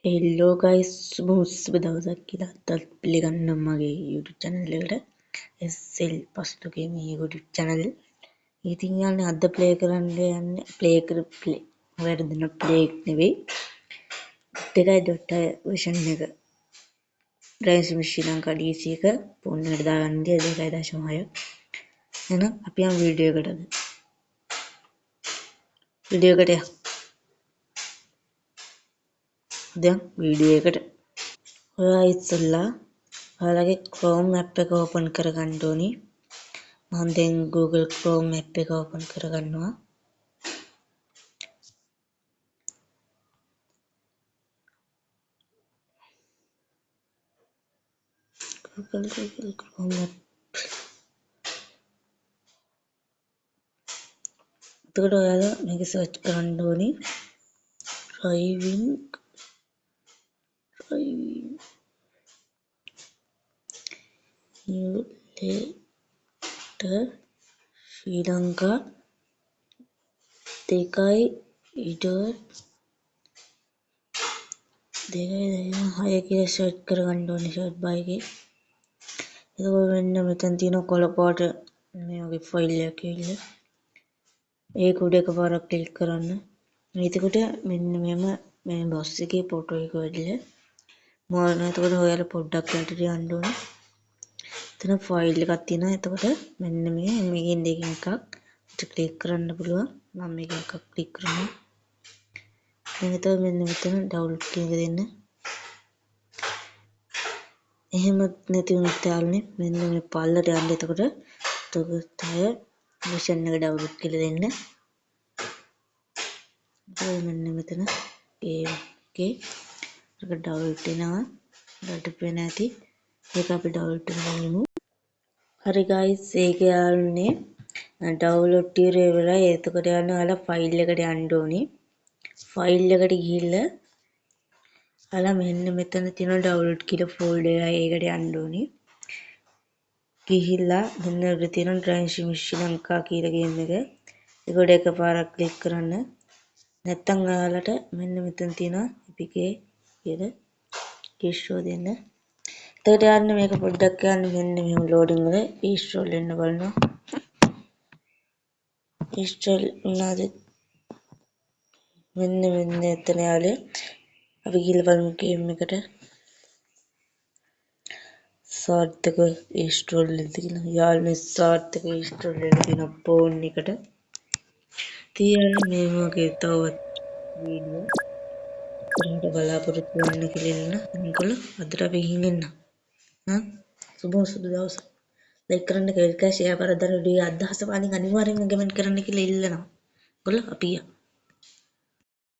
හෙල්ලෝ guys සුබ දවසක් කියලා අදත් පිළිගන්නම් මගේ YouTube channel එකට SL පස්තුගේ මේ YouTube channel. ඉතින් යන්නේ අද ප්ලේ කරන්න යන්නේ ප්ලේ වැරදින ප්ලේ නෙවෙයි 2.6 version එක Driving Sim Sri Lanka DC එක ෆෝන් එකට දාගන්න 2.6 එහෙනම් අපි යමු වීඩියෝ එකට දැන් වීඩියෝ එකට ඔයා ඉස්සෙල්ලා ඔයාලගේ Chrome app එක open කරගන්න ඕනි. මම දැන් Google Chrome app එක open කරගන්නවා. Google Chrome app. එතකොට ඔයාලා මේක search කරන්න ඕනි driving simulator Sri Lanka 2.6 කියලා search කරගන්න ඕනි search bar එකේ. එතකොට මෙන්න මෙතන තියෙන කොළ පාට මේ වගේ ෆයිල් එකක් කියලා. ඒක උඩ එකපාරක් ක්ලික් කරන්න. එතකොට මෙන්න මෙහෙම මේ බොස් එකේ ෆොටෝ එක වැඩිලා මොන එතකොට ඔයාලා පොඩ්ඩක් යටට යන්න ඕනේ. එතන ෆයිල් එකක් තියෙනවා. එතකොට මෙන්න මේකෙන් දෙකකින් එකක් ක්ලික් කරන්න පුළුවන්. මම මේකෙන් එකක් ක්ලික් කරනවා. දැන් එතකොට මෙන්න මෙතන ඩවුන්ලෝඩ් කියන එක දෙන්න. එහෙම නැති වුණත් යාළුවනේ මෙන්න මේ පල්ලට යන්න. එතකොට 6 version එක ඩවුන්ලෝඩ් කියලා දෙන්න. මෙන්න මෙතන ඒකේ ඒක ඩවුන්ලෝඩ් වෙනවා. ඩට පේන ඇති. ඒක අපි ඩවුන්ලෝඩ් කරගමු. හරි ගයිස් ඒක යාළුවනේ ඩවුන්ලෝඩ් ඉවරයි. එතකොට ඔයාලා ෆයිල් එකට යන්න ඕනි. ෆයිල් එකට ගිහිල්ලා ඔයාලා මෙන්න මෙතන තියෙන ඩවුන්ලෝඩ් කියලා ෆෝල්ඩර් එකකට යන්න ඕනි. ගිහිල්ලා මෙන්න උඩ තියෙන Driving Sim Sri Lanka කියලා ගේම් එක. ඒකට එකපාරක් ක්ලික් කරන්න. නැත්තම් ඔයාලට මෙන්න මෙතන තියෙනවා APK කියලා ඉන්ස්ටෝල් දෙන්න. එතකොට යන්න මේක පොඩ්ඩක් යන්න මෙන්න මෙහෙම ලෝඩින් වල ඉන්ස්ටෝල් වෙන්න බලනවා. ඉන්ස්ටෝල් වුණාද මෙන්න එතන යාළුවේ අපි ගිහලා බලමු ගේම් එකට සාර්ථක ඉන්ස්ටෝල් වෙලා තියෙනවා. යාළුවනේ සාර්ථක ඉන්ස්ටෝල් වෙලා තියෙනවා ෆෝන් එකට. තියෙන්නේ මේ වගේ තවත් වීඩියෝ ඉතින් බලාපොරොත්තු වෙන්න කියලා ඉන්න. අනිකල අදට අපි ගිහින් එන්න. සුබ දවසක්. ලයික් කරන්න, කමෙන්ට් කරන්න, ෂෙයා කරන්න, වීඩියෝ අදහස වලින් අනිවාර්යෙන්ම කමෙන්ට් කරන්න කියලා ඉල්ලනවා. ඔයගොල්ලෝ අපි